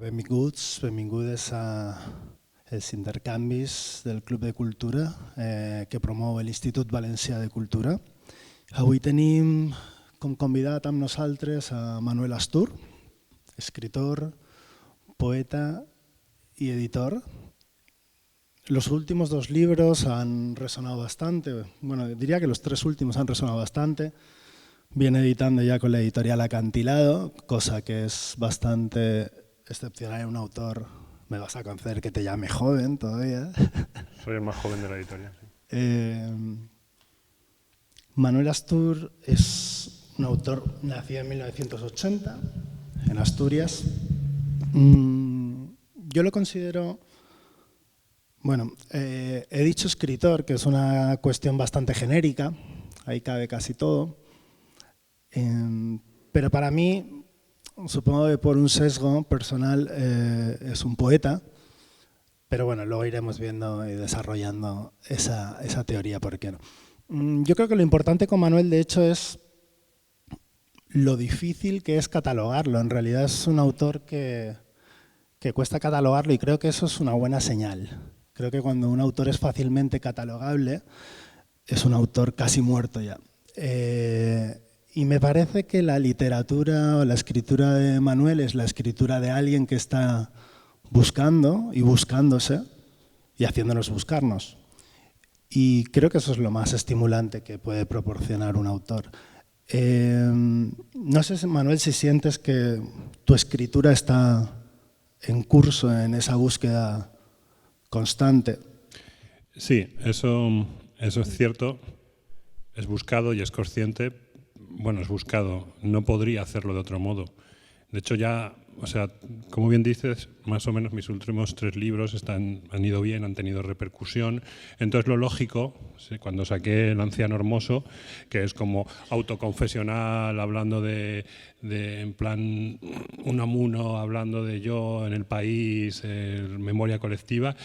Benvingudes als intercanvis del Club de Cultura que promou l'Institut Valencià de Cultura. Avui tenim com convidat amb nosaltres a Manuel Astur, escritor, poeta y editor. Los últimos dos libros han resonado bastante, bueno, diría que los tres últimos han resonado bastante. Viene editando ya con la editorial Acantilado, cosa que es bastante excepcional en un autor. Me vas a conceder que te llame joven todavía. Soy el más joven de la editorial. Sí. Manuel Astur es un autor nacido en 1980 en Asturias. Yo lo considero, bueno, he dicho escritor, que es una cuestión bastante genérica, ahí cabe casi todo, pero para mí, supongo que por un sesgo personal, es un poeta, pero bueno, luego iremos viendo y desarrollando esa teoría, ¿por qué no? Yo creo que lo importante con Manuel, de hecho, es lo difícil que es catalogarlo. En realidad es un autor que cuesta catalogarlo y creo que eso es una buena señal. Creo que cuando un autor es fácilmente catalogable, es un autor casi muerto ya. Y me parece que la literatura o la escritura de Manuel es la escritura de alguien que está buscando y buscándose y haciéndonos buscarnos. Y creo que eso es lo más estimulante que puede proporcionar un autor. No sé, Manuel, si sientes que tu escritura está en curso en esa búsqueda constante. Sí, eso es cierto, es buscado y es consciente. Bueno, es buscado, no podría hacerlo de otro modo. De hecho ya, o sea, como bien dices, más o menos mis últimos 3 libros han ido bien, han tenido repercusión. Entonces lo lógico, cuando saqué El anciano hermoso, que es como autoconfesional, hablando de en plan Unamuno, hablando de yo en el país, memoria colectiva,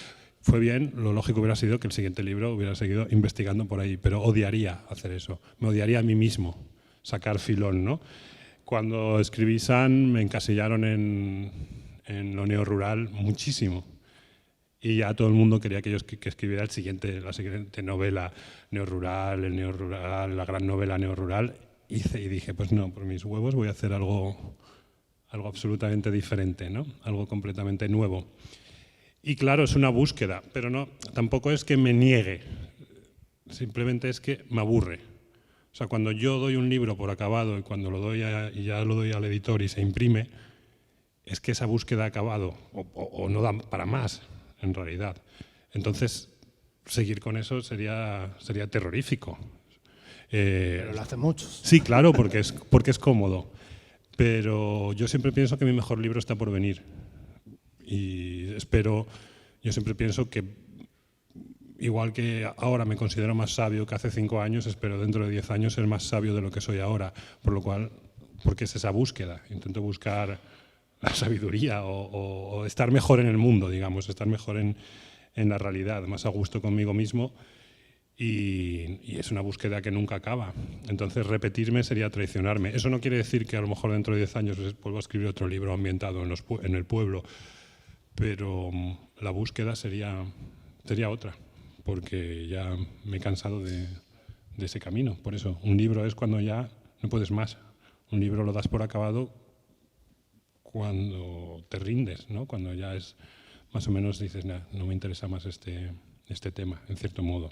fue bien. Lo lógico hubiera sido que el siguiente libro hubiera seguido investigando por ahí, pero odiaría hacer eso, me odiaría a mí mismo sacar filón, ¿no? Cuando escribí San me encasillaron en lo neorrural muchísimo y ya todo el mundo quería que yo escribiera la siguiente novela neorrural, la gran novela neorrural, y dije, pues no, por mis huevos voy a hacer algo absolutamente diferente, ¿no? Algo completamente nuevo. Y claro, es una búsqueda, pero no, tampoco es que me niegue, simplemente es que me aburre. O sea, cuando yo doy un libro por acabado y cuando y ya lo doy al editor y se imprime, es que esa búsqueda ha acabado o no da para más, en realidad. Entonces, seguir con eso sería terrorífico. Pero lo hacen muchos. Sí, claro, porque es cómodo. Pero yo siempre pienso que mi mejor libro está por venir. Y yo siempre pienso que igual que ahora me considero más sabio que hace 5 años, espero dentro de 10 años ser más sabio de lo que soy ahora. Por lo cual, porque es esa búsqueda. Intento buscar la sabiduría o estar mejor en el mundo, digamos, estar mejor en la realidad, más a gusto conmigo mismo. Y es una búsqueda que nunca acaba. Entonces, repetirme sería traicionarme. Eso no quiere decir que a lo mejor dentro de 10 años vuelva a escribir otro libro ambientado en el pueblo, pero la búsqueda sería otra, porque ya me he cansado de ese camino. Por eso, un libro es cuando ya no puedes más. Un libro lo das por acabado cuando te rindes, ¿no? Cuando ya es más o menos dices, nah, no me interesa más este tema, en cierto modo.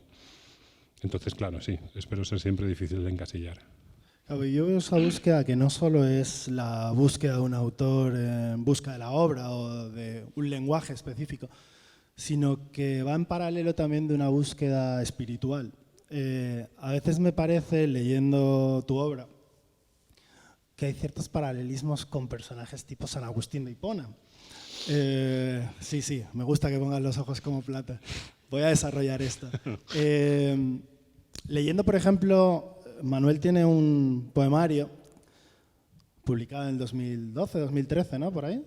Entonces, claro, sí, espero ser siempre difícil de encasillar. Yo veo esa búsqueda que no solo es la búsqueda de un autor en busca de la obra o de un lenguaje específico, sino que va en paralelo también de una búsqueda espiritual. A veces me parece, leyendo tu obra, que hay ciertos paralelismos con personajes tipo San Agustín de Hipona. Sí, me gusta que pongas los ojos como plata. Voy a desarrollar esto. Leyendo, por ejemplo, Manuel tiene un poemario publicado en el 2012, 2013, ¿no? Por ahí.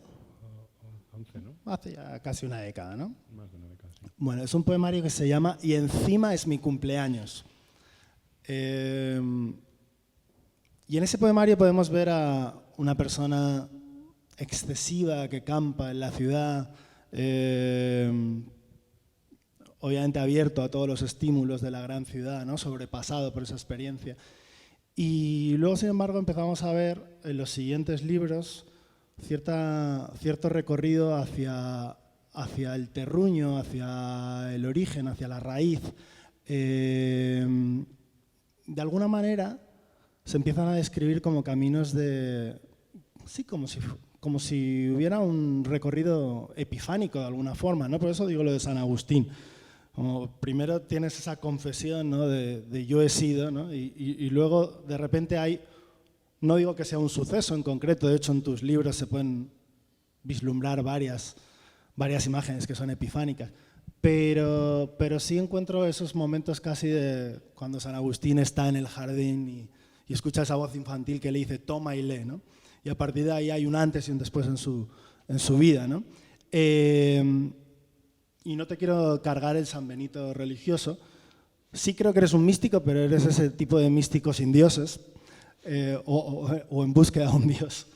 11, ¿no? Hace ya casi una década, ¿no? Más de una década, sí. Bueno, es un poemario que se llama Y encima es mi cumpleaños. Y en ese poemario podemos ver a una persona excesiva que campa en la ciudad, obviamente abierto a todos los estímulos de la gran ciudad, ¿no? Sobrepasado por esa experiencia. Y luego, sin embargo, empezamos a ver en los siguientes libros cierto recorrido hacia el terruño, hacia el origen, hacia la raíz. De alguna manera se empiezan a describir como caminos sí, como si hubiera un recorrido epifánico de alguna forma, ¿no? Por eso digo lo de San Agustín. Como primero tienes esa confesión, ¿no? de yo he sido, ¿no? y luego de repente hay, no digo que sea un suceso en concreto, de hecho en tus libros se pueden vislumbrar varias imágenes que son epifánicas, pero sí encuentro esos momentos casi de cuando San Agustín está en el jardín y escucha esa voz infantil que le dice toma y lee, ¿no? Y a partir de ahí hay un antes y un después en su vida, ¿no? Y no te quiero cargar el San Benito religioso. Sí creo que eres un místico, pero eres ese tipo de místico sin dioses o en búsqueda de un dios.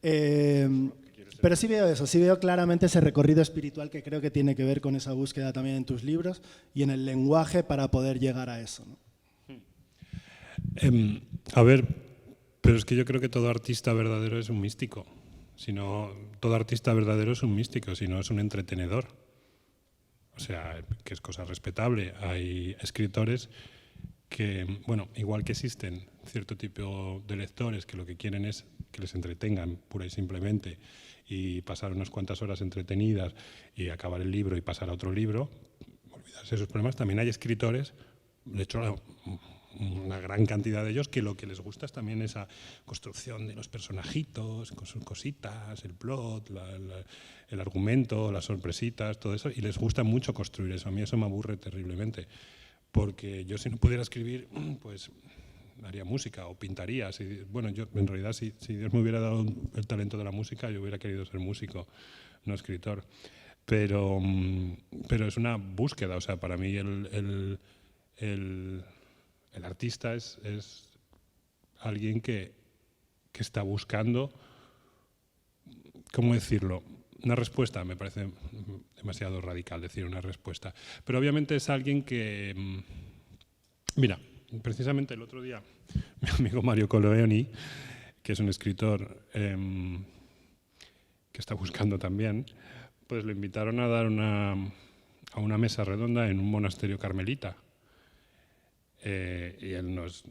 Pero sí veo eso, sí veo claramente ese recorrido espiritual que creo que tiene que ver con esa búsqueda también en tus libros y en el lenguaje para poder llegar a eso, ¿no? A ver, pero es que yo creo que todo artista verdadero es un místico. Todo artista verdadero es un místico, si no es un entretenedor. O sea, que es cosa respetable. Hay escritores que, bueno, igual que existen cierto tipo de lectores que lo que quieren es que les entretengan pura y simplemente y pasar unas cuantas horas entretenidas y acabar el libro y pasar a otro libro, olvidarse de sus problemas. También hay escritores, de hecho una gran cantidad de ellos, que lo que les gusta es también esa construcción de los personajitos, con sus cositas, el plot, el argumento, las sorpresitas, todo eso, y les gusta mucho construir eso. A mí eso me aburre terriblemente, porque yo si no pudiera escribir, pues haría música o pintaría. Bueno, yo en realidad si Dios me hubiera dado el talento de la música, yo hubiera querido ser músico, no escritor. Pero es una búsqueda, o sea, para mí el artista es alguien que está buscando, ¿cómo decirlo? Una respuesta, me parece demasiado radical decir una respuesta, pero obviamente es alguien que, mira, precisamente el otro día mi amigo Mario Coloeoni, que es un escritor que está buscando también, pues lo invitaron a dar a una mesa redonda en un monasterio carmelita. Y él no es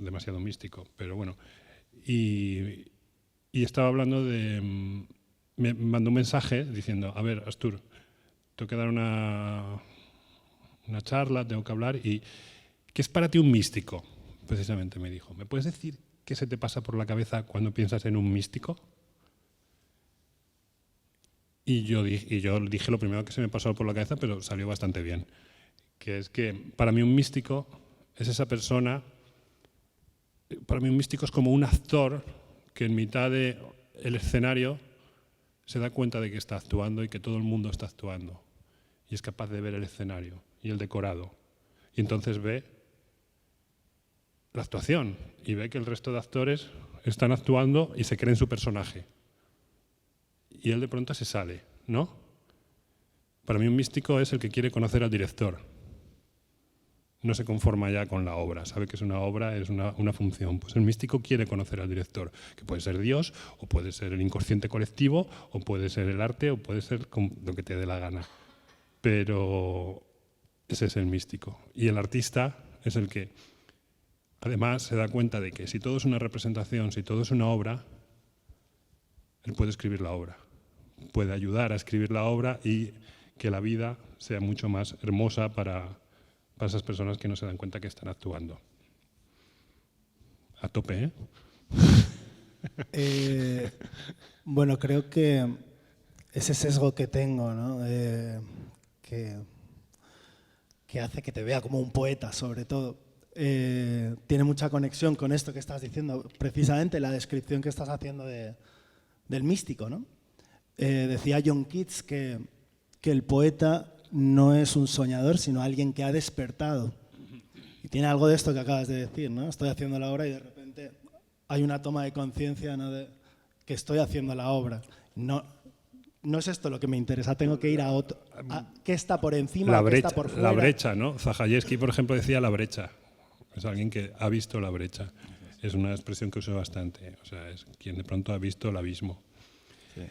demasiado místico, pero bueno. Y estaba hablando me mandó un mensaje diciendo, a ver, Astur, tengo que dar una charla, tengo que hablar, y ¿qué es para ti un místico? Precisamente me dijo, ¿me puedes decir qué se te pasa por la cabeza cuando piensas en un místico? Y yo dije lo primero que se me pasó por la cabeza, pero salió bastante bien, que es que para mí un místico es esa persona, para mí un místico es como un actor que en mitad del escenario se da cuenta de que está actuando y que todo el mundo está actuando y es capaz de ver el escenario y el decorado y entonces ve la actuación y ve que el resto de actores están actuando y se creen su personaje y él de pronto se sale, ¿no? Para mí un místico es el que quiere conocer al director. No se conforma ya con la obra, sabe que es una obra, es una función. Pues el místico quiere conocer al director, que puede ser Dios, o puede ser el inconsciente colectivo, o puede ser el arte, o puede ser lo que te dé la gana. Pero ese es el místico. Y el artista es el que, además, se da cuenta de que si todo es una representación, si todo es una obra, él puede escribir la obra. Puede ayudar a escribir la obra y que la vida sea mucho más hermosa para esas personas que no se dan cuenta que están actuando. A tope, ¿eh? Bueno, creo que ese sesgo que tengo, ¿no? Que hace que te vea como un poeta, sobre todo, tiene mucha conexión con esto que estás diciendo, precisamente la descripción que estás haciendo del místico, ¿no? Decía John Keats que el poeta no es un soñador, sino alguien que ha despertado. Y tiene algo de esto que acabas de decir, ¿no? Estoy haciendo la obra y de repente hay una toma de conciencia, ¿no? de que estoy haciendo la obra. no es esto lo que me interesa, tengo que ir a otro. ¿Qué está por encima o qué está por fuera? La brecha, ¿no? Zajayevsky, por ejemplo, decía la brecha. Es alguien que ha visto la brecha. Es una expresión que uso bastante. O sea, es quien de pronto ha visto el abismo. Sí.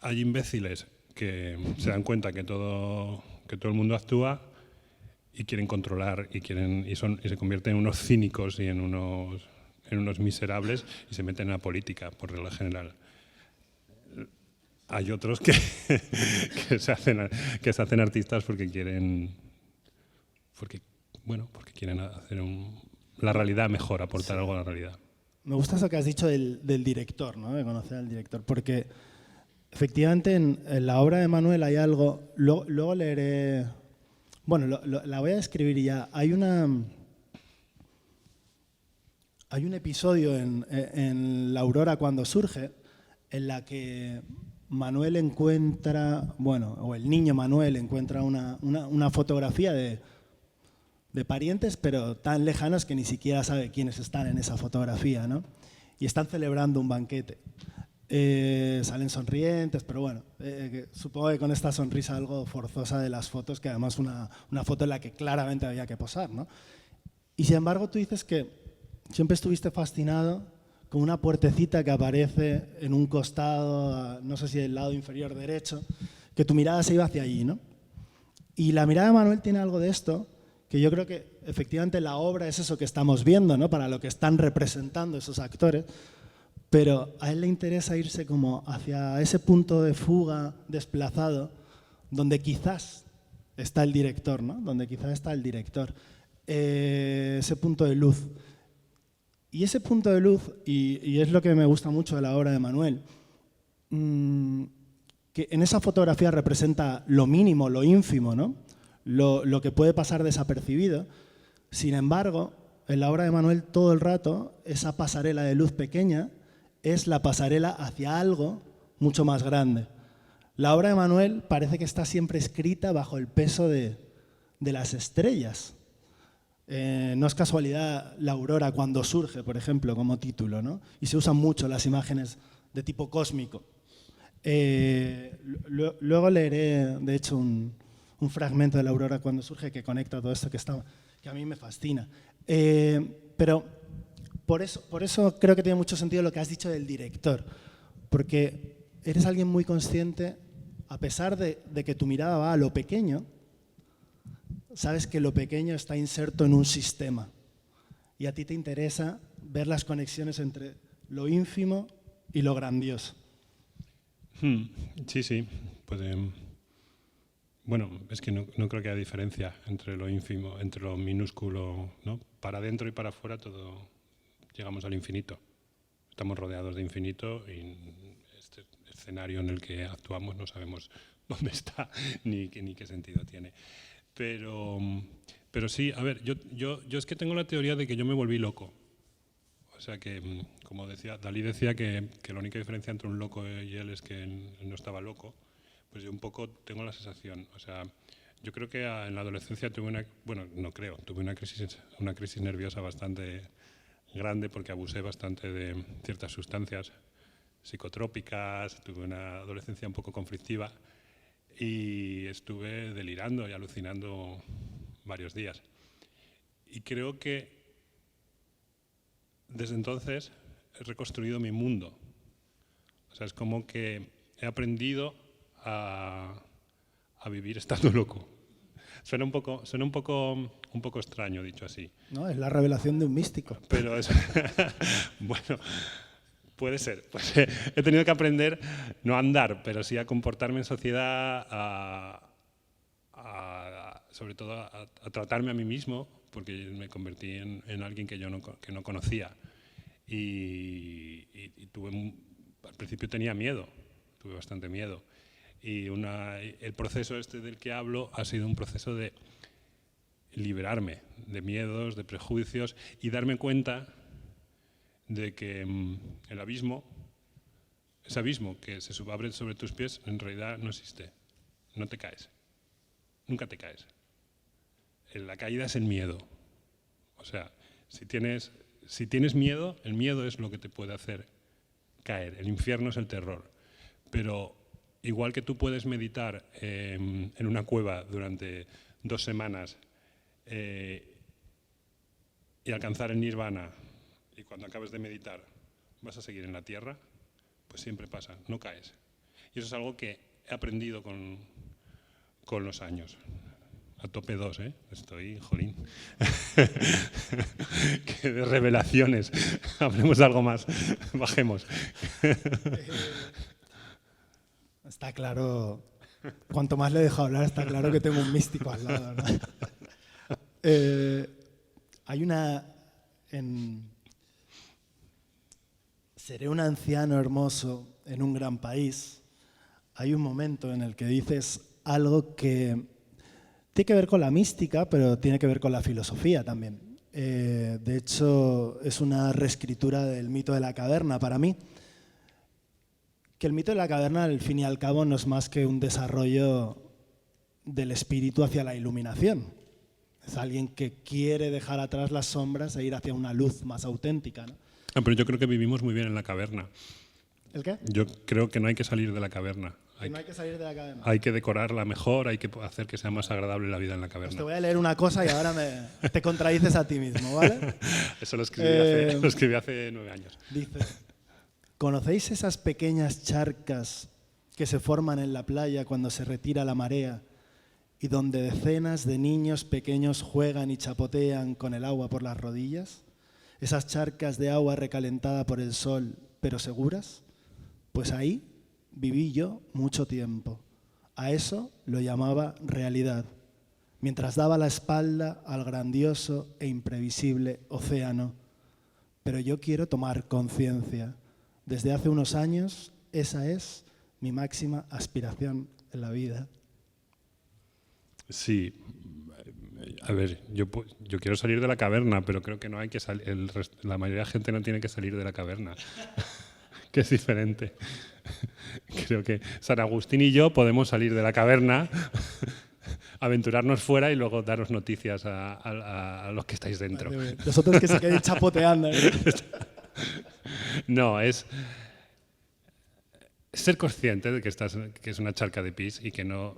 Hay imbéciles que se dan cuenta que todo el mundo actúa y quieren controlar y se convierten en unos cínicos y en unos miserables y se meten en la política, por regla general. Hay otros que se hacen artistas porque quieren hacer la realidad mejor, aportar algo a la realidad. Me gusta eso que has dicho del director, ¿no? De conocer al director, porque efectivamente en la obra de Manuel hay algo, luego leeré, bueno, la voy a describir ya. Hay un episodio en La Aurora cuando surge, en la que Manuel encuentra, o el niño Manuel encuentra una fotografía de parientes, pero tan lejanos que ni siquiera sabe quiénes están en esa fotografía, ¿no? Y están celebrando un banquete. Salen sonrientes, pero bueno, supongo que con esta sonrisa algo forzosa de las fotos, que además una foto en la que claramente había que posar, ¿no? Y sin embargo tú dices que siempre estuviste fascinado con una puertecita que aparece en un costado, no sé si del lado inferior derecho, que tu mirada se iba hacia allí, ¿no? Y la mirada de Manuel tiene algo de esto, que yo creo que efectivamente la obra es eso que estamos viendo, ¿no? Para lo que están representando esos actores, pero a él le interesa irse como hacia ese punto de fuga desplazado, donde quizás está el director, ¿no? Donde quizás está el director, ese punto de luz. Y ese punto de luz, y es lo que me gusta mucho de la obra de Manuel, que en esa fotografía representa lo mínimo, lo ínfimo, ¿no? Lo que puede pasar desapercibido. Sin embargo, en la obra de Manuel todo el rato, esa pasarela de luz pequeña es la pasarela hacia algo mucho más grande. La obra de Manuel parece que está siempre escrita bajo el peso de las estrellas. No es casualidad La Aurora cuando surge, por ejemplo, como título, ¿no? Y se usan mucho las imágenes de tipo cósmico. Luego leeré, de hecho, un fragmento de La Aurora cuando surge que conecta todo esto que a mí me fascina. Pero por eso creo que tiene mucho sentido lo que has dicho del director, porque eres alguien muy consciente, a pesar de que tu mirada va a lo pequeño, sabes que lo pequeño está inserto en un sistema y a ti te interesa ver las conexiones entre lo ínfimo y lo grandioso. Sí. Bueno, es que no creo que haya diferencia entre lo ínfimo, entre lo minúsculo, ¿no? Para adentro y para afuera todo llegamos al infinito. Estamos rodeados de infinito y este escenario en el que actuamos no sabemos dónde está ni qué sentido tiene. Pero sí, a ver, yo es que tengo la teoría de que yo me volví loco. O sea que, como decía, Dalí decía que la única diferencia entre un loco y él es que él no estaba loco. Pues yo un poco tengo la sensación. O sea, yo creo que en la adolescencia tuve una crisis nerviosa bastante grande porque abusé bastante de ciertas sustancias psicotrópicas, tuve una adolescencia un poco conflictiva. Y estuve delirando y alucinando varios días. Y creo que desde entonces he reconstruido mi mundo. O sea, es como que he aprendido a vivir estando loco. Suena un poco extraño dicho así. No, es la revelación de un místico. Pero es bueno. Puede ser. Pues he tenido que aprender, no a andar, pero sí a comportarme en sociedad, sobre todo a tratarme a mí mismo, porque me convertí en alguien que no conocía. Y al principio tenía miedo, tuve bastante miedo. Y el proceso este del que hablo ha sido un proceso de liberarme de miedos, de prejuicios y darme cuenta de que el abismo, ese abismo que se abre sobre tus pies, en realidad no existe. No te caes. Nunca te caes. La caída es el miedo. O sea, si tienes miedo, el miedo es lo que te puede hacer caer. El infierno es el terror. Pero igual que tú puedes meditar en una cueva durante 2 semanas y alcanzar el nirvana, y cuando acabes de meditar vas a seguir en la tierra, pues siempre pasa, no caes. Y eso es algo que he aprendido con los años. A tope 2, ¿eh? Estoy, jolín. Que de revelaciones. Hablemos de algo más. Bajemos. Está claro, cuanto más le dejo hablar, está claro que tengo un místico al lado, ¿no? Hay una... Seré un anciano hermoso en un gran país. Hay un momento en el que dices algo que tiene que ver con la mística, pero tiene que ver con la filosofía también. De hecho, es una reescritura del mito de la caverna para mí. Que el mito de la caverna, al fin y al cabo, no es más que un desarrollo del espíritu hacia la iluminación. Es alguien que quiere dejar atrás las sombras e ir hacia una luz más auténtica, ¿no? Pero yo creo que vivimos muy bien en la caverna. ¿El qué? Yo creo que no hay que salir de la caverna. No hay que salir de la caverna. Hay que decorarla mejor, hay que hacer que sea más agradable la vida en la caverna. Pues te voy a leer una cosa y ahora te contradices a ti mismo, ¿vale? Eso lo escribí hace 9 años. Dice, ¿conocéis esas pequeñas charcas que se forman en la playa cuando se retira la marea y donde decenas de niños pequeños juegan y chapotean con el agua por las rodillas? Esas charcas de agua recalentada por el sol, pero seguras. Pues ahí viví yo mucho tiempo. A eso lo llamaba realidad, mientras daba la espalda al grandioso e imprevisible océano. Pero yo quiero tomar conciencia. Desde hace unos años, esa es mi máxima aspiración en la vida. Sí. A ver, yo quiero salir de la caverna, pero creo que no hay que salir. La mayoría de la gente no tiene que salir de la caverna, que es diferente. Creo que San Agustín y yo podemos salir de la caverna, aventurarnos fuera y luego daros noticias a los que estáis dentro. Vosotros que se quedéis chapoteando, ¿eh? No, es ser consciente de que es una charca de pis y que no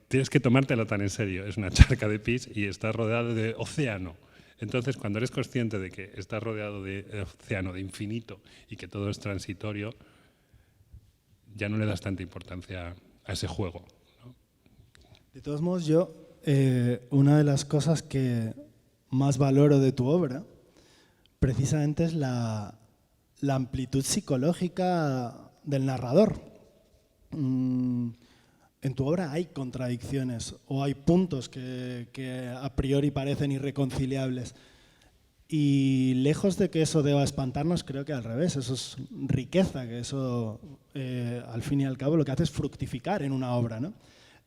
tienes que tomártelo tan en serio. Es una charca de pis y estás rodeado de océano. Entonces, cuando eres consciente de que estás rodeado de océano, de infinito, y que todo es transitorio, ya no le das tanta importancia a ese juego, ¿no? De todos modos, yo, una de las cosas que más valoro de tu obra, precisamente es la amplitud psicológica del narrador. En tu obra hay contradicciones o hay puntos que a priori parecen irreconciliables. Y lejos de que eso deba espantarnos, creo que al revés, eso es riqueza, que eso al fin y al cabo lo que hace es fructificar en una obra, ¿no?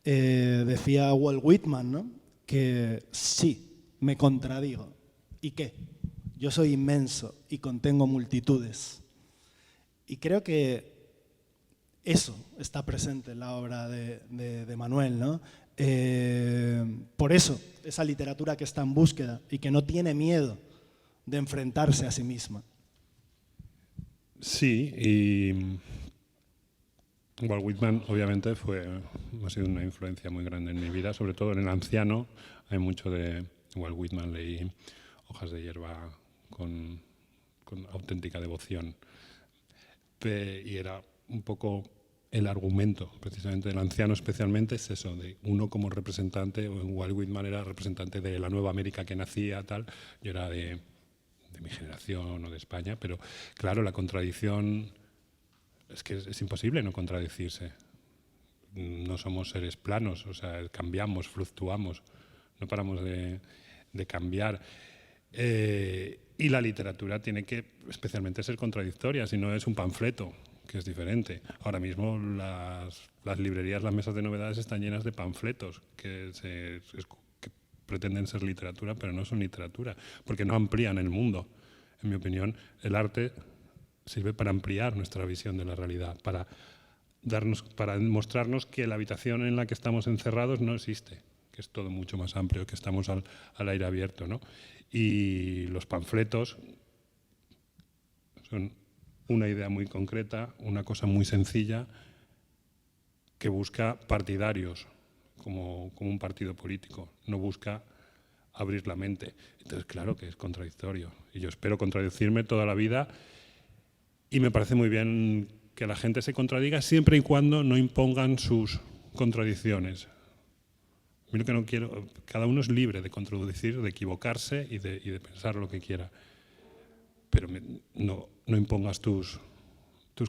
Decía Walt Whitman, ¿no?, que sí, me contradigo. ¿Y qué? Yo soy inmenso y contengo multitudes. Y creo que eso está presente en la obra de Manuel, ¿no? Por eso, esa literatura que está en búsqueda y que no tiene miedo de enfrentarse a sí misma. Sí, y Walt Whitman obviamente ha sido una influencia muy grande en mi vida, sobre todo en El anciano. Hay mucho de Walt Whitman, leí Hojas de hierba con auténtica devoción. Y era un poco el argumento, precisamente del anciano especialmente, es eso, de uno como representante. Walt Whitman era representante de la nueva América que nacía, tal. Yo era de mi generación o de España, pero claro, la contradicción es que es imposible no contradecirse. No somos seres planos, o sea, cambiamos, fluctuamos, no paramos de cambiar. Y la literatura tiene que especialmente ser contradictoria, si no es un panfleto, que es diferente. Ahora mismo las librerías, las mesas de novedades están llenas de panfletos que pretenden ser literatura, pero no son literatura, porque no amplían el mundo. En mi opinión, el arte sirve para ampliar nuestra visión de la realidad, para mostrarnos que la habitación en la que estamos encerrados no existe, que es todo mucho más amplio, que estamos al aire abierto, ¿no? Y los panfletos son una idea muy concreta, una cosa muy sencilla, que busca partidarios, como un partido político, no busca abrir la mente. Entonces, claro que es contradictorio. Y yo espero contradecirme toda la vida y me parece muy bien que la gente se contradiga siempre y cuando no impongan sus contradicciones. Yo lo que no quiero, cada uno es libre de contradecir, de equivocarse y de pensar lo que quiera. Pero no impongas tus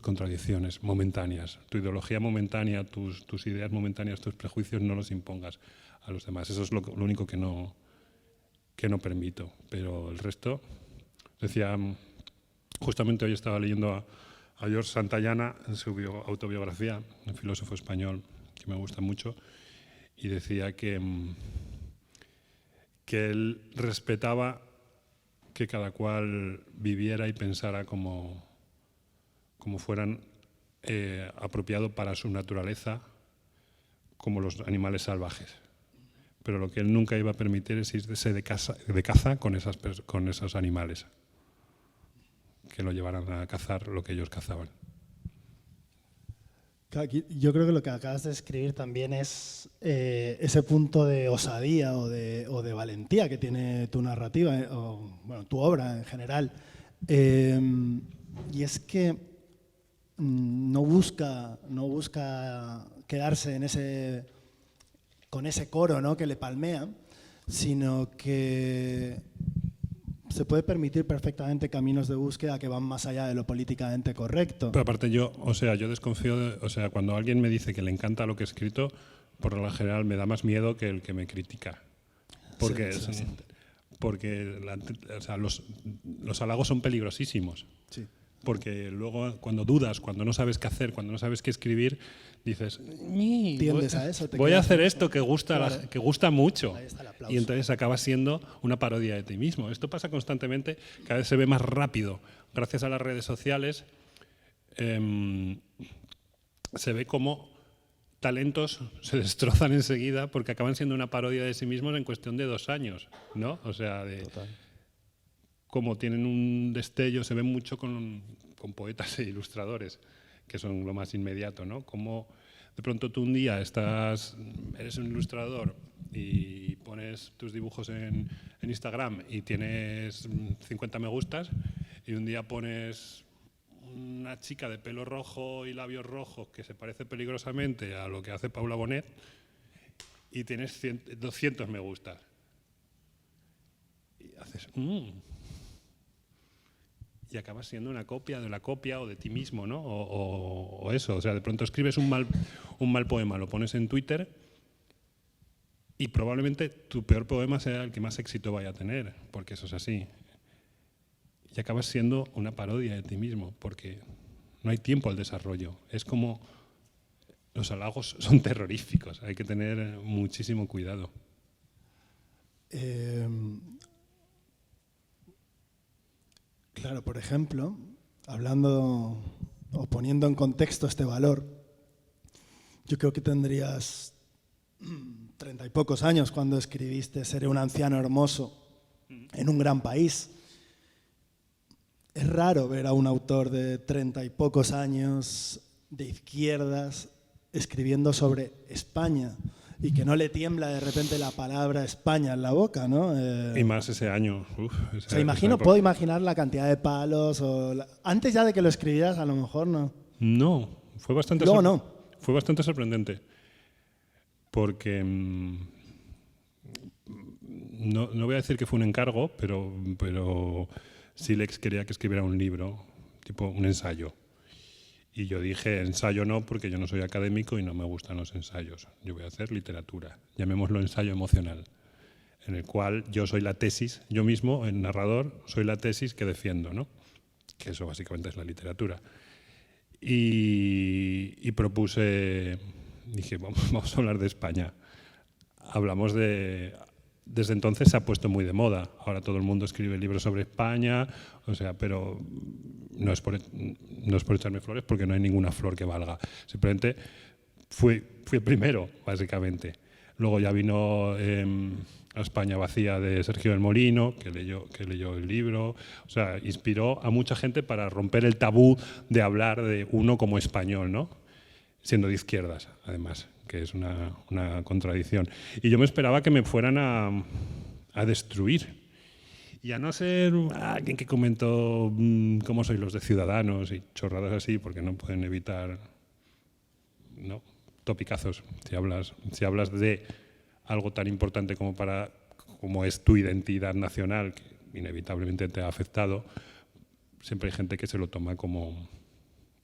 contradicciones momentáneas, tu ideología momentánea, tus ideas momentáneas, tus prejuicios, no los impongas a los demás. Eso es lo único que no permito. Pero el resto, decía, justamente hoy estaba leyendo a George Santayana en su autobiografía, un filósofo español que me gusta mucho, y decía que él respetaba que cada cual viviera y pensara como fueran apropiado para su naturaleza, como los animales salvajes. Pero lo que él nunca iba a permitir es irse de caza con esos animales, que lo llevaran a cazar lo que ellos cazaban. Yo creo que lo que acabas de escribir también es ese punto de osadía o de valentía que tiene tu narrativa, tu obra en general. Y es que no busca quedarse con ese coro, ¿no?, que le palmea, sino que se puede permitir perfectamente caminos de búsqueda que van más allá de lo políticamente correcto. Pero aparte yo desconfío, cuando alguien me dice que le encanta lo que he escrito, por lo general me da más miedo que el que me critica. Porque, sí. Los halagos son peligrosísimos. Sí. Porque luego cuando dudas, cuando no sabes qué hacer, cuando no sabes qué escribir, dices, tiendes a eso, voy a hacer esto que gusta, claro, que gusta mucho. Ahí está el aplauso. Y entonces acabas siendo una parodia de ti mismo. Esto pasa constantemente, cada vez se ve más rápido. Gracias a las redes sociales se ve cómo talentos se destrozan enseguida porque acaban siendo una parodia de sí mismos en cuestión de 2 años, ¿no? O sea, Total. Como tienen un destello, se ve mucho con poetas e ilustradores, que son lo más inmediato, ¿no? Como de pronto tú un día eres un ilustrador y pones tus dibujos en Instagram y tienes 50 me gustas, y un día pones una chica de pelo rojo y labios rojos que se parece peligrosamente a lo que hace Paula Bonet y tienes 200 me gustas. Y haces... y acabas siendo una copia de la copia o de ti mismo, ¿no? O eso, o sea, de pronto escribes un mal poema, lo pones en Twitter y probablemente tu peor poema sea el que más éxito vaya a tener, porque eso es así. Y acabas siendo una parodia de ti mismo, porque no hay tiempo al desarrollo. Es como... Los halagos son terroríficos, hay que tener muchísimo cuidado. Claro, por ejemplo, hablando o poniendo en contexto este valor, yo creo que tendrías 30 y pocos años cuando escribiste Seré un anciano hermoso en un gran país. Es raro ver a un autor de 30 y pocos años, de izquierdas, escribiendo sobre España y que no le tiembla de repente la palabra España en la boca, ¿no? Y más ese año. Puedo imaginar la cantidad de palos. Antes ya de que lo escribieras, a lo mejor no. No, fue bastante sorprendente. Porque no voy a decir que fue un encargo, pero Silex quería que escribiera un libro, tipo un ensayo. Y yo dije, ensayo no, porque yo no soy académico y no me gustan los ensayos. Yo voy a hacer literatura, llamémoslo ensayo emocional, en el cual yo soy la tesis, yo mismo, el narrador, soy la tesis que defiendo, ¿no? Que eso básicamente es la literatura. Y propuse, dije, vamos a hablar de España. Hablamos de... Desde entonces se ha puesto muy de moda. Ahora todo el mundo escribe libros sobre España, o sea, pero no es por echarme flores porque no hay ninguna flor que valga. Simplemente fui el primero, básicamente. Luego ya vino A España vacía de Sergio del Molino, que leyó el libro. O sea, inspiró a mucha gente para romper el tabú de hablar de uno como español, ¿no? Siendo de izquierdas, además, que es una contradicción. Y yo me esperaba que me fueran a destruir. Y a no ser alguien que comentó cómo sois los de Ciudadanos y chorradas así, porque no pueden evitar, ¿no?, topicazos. Si hablas de algo tan importante como es tu identidad nacional, que inevitablemente te ha afectado, siempre hay gente que se lo toma como,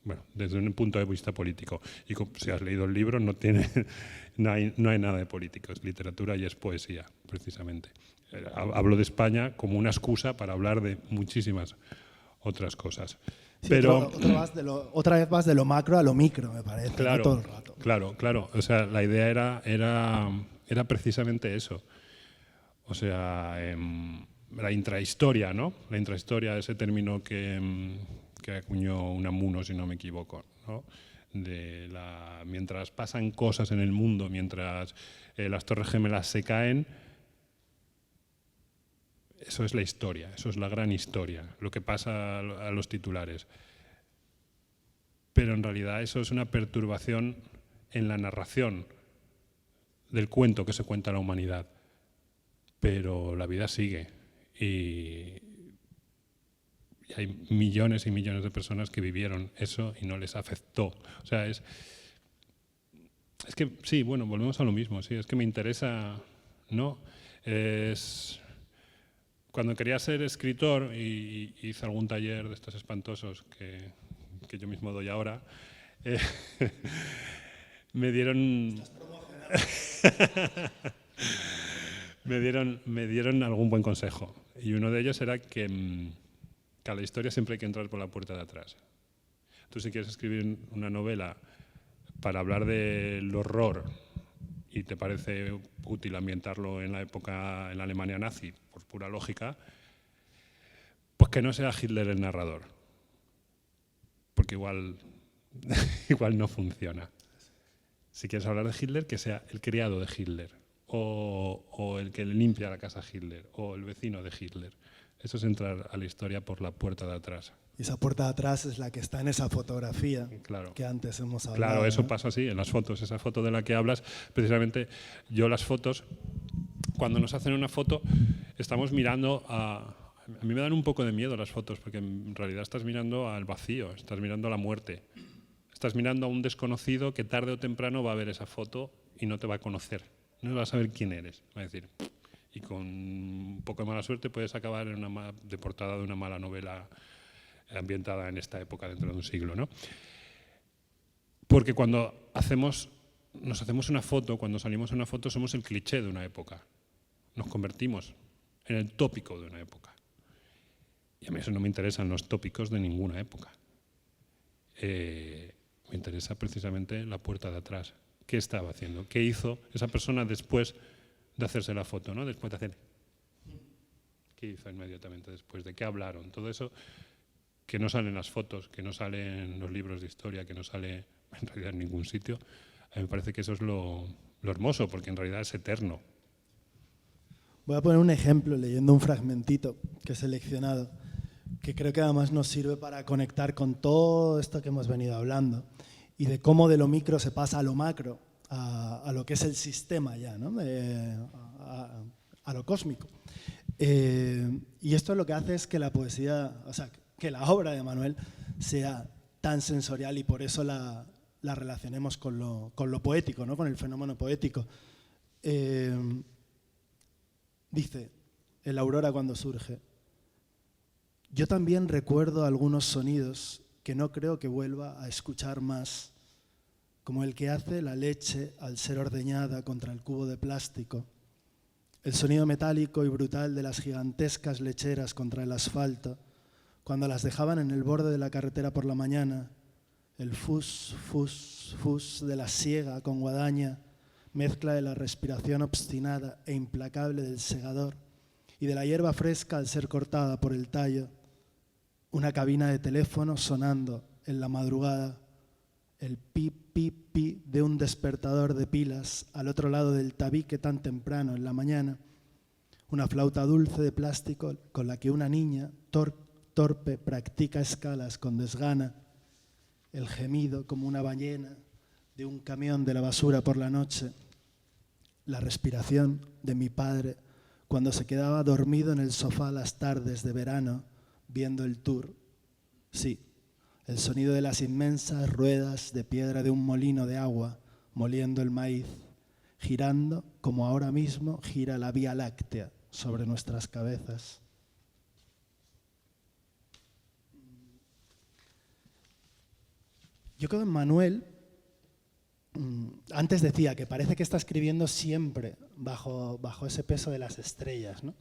bueno, desde un punto de vista político. Y si has leído el libro, no hay nada de político, es literatura y es poesía, precisamente. Hablo de España como una excusa para hablar de muchísimas otras cosas. Sí, pero otra vez vas de lo macro a lo micro, me parece, claro, ¿no? Todo el rato. Claro. O sea, la idea era precisamente eso. O sea, la intrahistoria, ¿no? La intrahistoria, ese término que acuñó Unamuno, si no me equivoco, ¿no? Mientras pasan cosas en el mundo, mientras las Torres Gemelas se caen, eso es la historia, eso es la gran historia, lo que pasa a los titulares. Pero en realidad eso es una perturbación en la narración del cuento que se cuenta a la humanidad. Pero la vida sigue y hay millones y millones de personas que vivieron eso y no les afectó. O sea, es que sí, bueno, volvemos a lo mismo, sí, es que me interesa, ¿no? Cuando quería ser escritor y hice algún taller de estos espantosos que yo mismo doy ahora, me dieron algún buen consejo. Y uno de ellos era que a la historia siempre hay que entrar por la puerta de atrás. Tú, si quieres escribir una novela para hablar del horror y te parece útil ambientarlo en la época, en la Alemania nazi, por pura lógica, pues que no sea Hitler el narrador, porque igual no funciona. Si quieres hablar de Hitler, que sea el criado de Hitler, o el que le limpia la casa a Hitler, o el vecino de Hitler. Eso es entrar a la historia por la puerta de atrás. Y esa puerta de atrás es la que está en esa fotografía, claro, que antes hemos hablado. Claro, eso, ¿no?, pasa así en las fotos. Esa foto de la que hablas, precisamente yo las fotos, cuando nos hacen una foto, estamos mirando a mí me dan un poco de miedo las fotos, porque en realidad estás mirando al vacío, estás mirando a la muerte. Estás mirando a un desconocido que tarde o temprano va a ver esa foto y no te va a conocer. No va a saber quién eres, va a decir. Y con un poco de mala suerte puedes acabar de portada de una mala novela ambientada en esta época dentro de un siglo, ¿no? Porque cuando nos hacemos una foto, cuando salimos a una foto, somos el cliché de una época. Nos convertimos en el tópico de una época. Y a mí eso no me interesan los tópicos de ninguna época. Me interesa precisamente la puerta de atrás. ¿Qué estaba haciendo? ¿Qué hizo esa persona después de hacerse la foto, ¿no? Después de hacer... ¿Qué hizo inmediatamente después? ¿De qué hablaron? Todo eso que no sale en las fotos, que no sale en los libros de historia, que no sale en realidad en ningún sitio. A mí me parece que eso es lo hermoso, porque en realidad es eterno. Voy a poner un ejemplo leyendo un fragmentito que he seleccionado, que creo que además nos sirve para conectar con todo esto que hemos venido hablando y de cómo de lo micro se pasa a lo macro, a lo que es el sistema ya, ¿no? A lo cósmico. Y esto lo que hace es que la poesía, o sea, que la obra de Manuel sea tan sensorial y por eso la relacionemos con lo poético, ¿no? Con el fenómeno poético. Dice, el aurora cuando surge, yo también recuerdo algunos sonidos que no creo que vuelva a escuchar más, como el que hace la leche al ser ordeñada contra el cubo de plástico, el sonido metálico y brutal de las gigantescas lecheras contra el asfalto, cuando las dejaban en el borde de la carretera por la mañana, el fus, fus, fus de la siega con guadaña, mezcla de la respiración obstinada e implacable del segador y de la hierba fresca al ser cortada por el tallo, una cabina de teléfono sonando en la madrugada, el pi, pi, pi de un despertador de pilas al otro lado del tabique tan temprano en la mañana, una flauta dulce de plástico con la que una niña torpe practica escalas con desgana, el gemido como una ballena de un camión de la basura por la noche, la respiración de mi padre cuando se quedaba dormido en el sofá las tardes de verano viendo el tour. Sí, el sonido de las inmensas ruedas de piedra de un molino de agua moliendo el maíz, girando como ahora mismo gira la Vía Láctea sobre nuestras cabezas. Yo creo que Manuel antes decía que parece que está escribiendo siempre bajo ese peso de las estrellas, ¿no?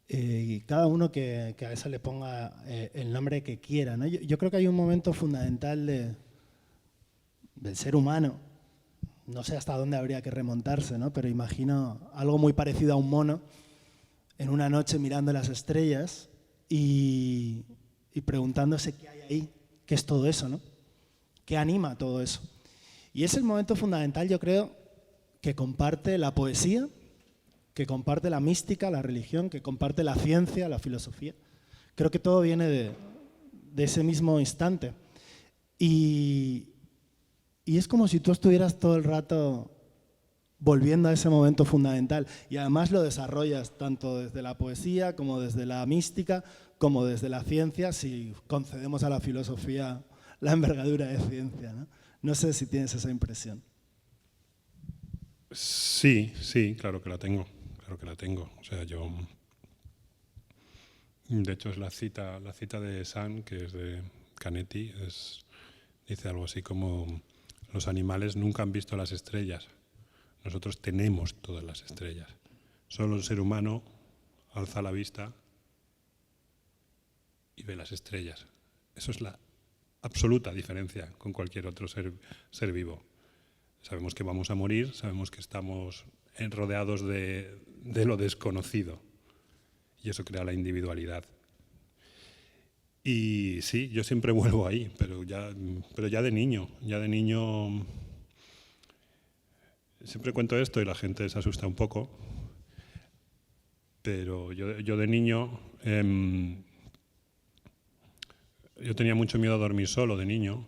Y cada uno que a eso le ponga el nombre que quiera, ¿no? Yo creo que hay un momento fundamental del ser humano, no sé hasta dónde habría que remontarse, ¿no? Pero imagino algo muy parecido a un mono en una noche mirando las estrellas y preguntándose qué hay ahí, qué es todo eso, ¿no? ¿Qué anima todo eso? Y es el momento fundamental, yo creo, que comparte la poesía, que comparte la mística, la religión, que comparte la ciencia, la filosofía. Creo que todo viene de ese mismo instante. Y es como si tú estuvieras todo el rato volviendo a ese momento fundamental. Y además lo desarrollas tanto desde la poesía, como desde la mística, como desde la ciencia, si concedemos a la filosofía la envergadura de ciencia, ¿no? No sé si tienes esa impresión. Sí, claro que la tengo. Claro que la tengo. O sea, yo... De hecho, es la cita de Sand, que es de Canetti, dice algo así como: los animales nunca han visto las estrellas. Nosotros tenemos todas las estrellas. Solo el ser humano alza la vista y ve las estrellas. Eso es la absoluta diferencia con cualquier otro ser vivo. Sabemos que vamos a morir, sabemos que estamos rodeados de lo desconocido, y eso crea la individualidad. Y sí, yo siempre vuelvo ahí, pero ya de niño. Siempre cuento esto y la gente se asusta un poco, pero yo de niño... Yo tenía mucho miedo a dormir solo de niño.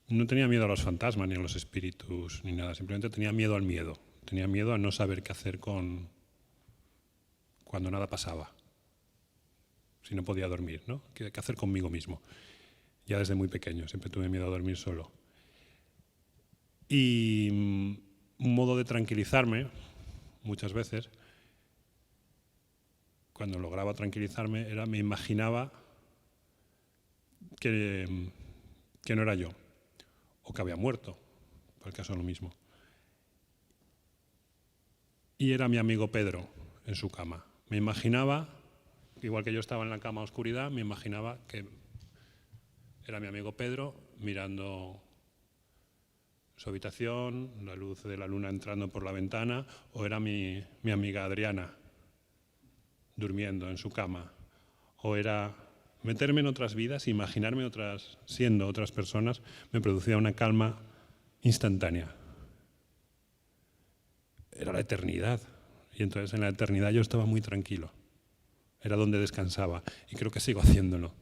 No tenía miedo a los fantasmas, ni a los espíritus, ni nada. Simplemente tenía miedo al miedo. Tenía miedo a no saber qué hacer cuando nada pasaba. Si no podía dormir, ¿no? ¿Qué hacer conmigo mismo? Ya desde muy pequeño siempre tuve miedo a dormir solo. Y un modo de tranquilizarme, muchas veces, cuando lograba tranquilizarme, me imaginaba que no era yo, o que había muerto, por el caso lo mismo. Y era mi amigo Pedro en su cama. Me imaginaba, igual que yo estaba en la cama a oscuridad, me imaginaba que era mi amigo Pedro mirando su habitación, la luz de la luna entrando por la ventana, o era mi amiga Adriana durmiendo en su cama, o era... Meterme en otras vidas, imaginarme siendo otras personas, me producía una calma instantánea. Era la eternidad. Y entonces en la eternidad yo estaba muy tranquilo. Era donde descansaba. Y creo que sigo haciéndolo.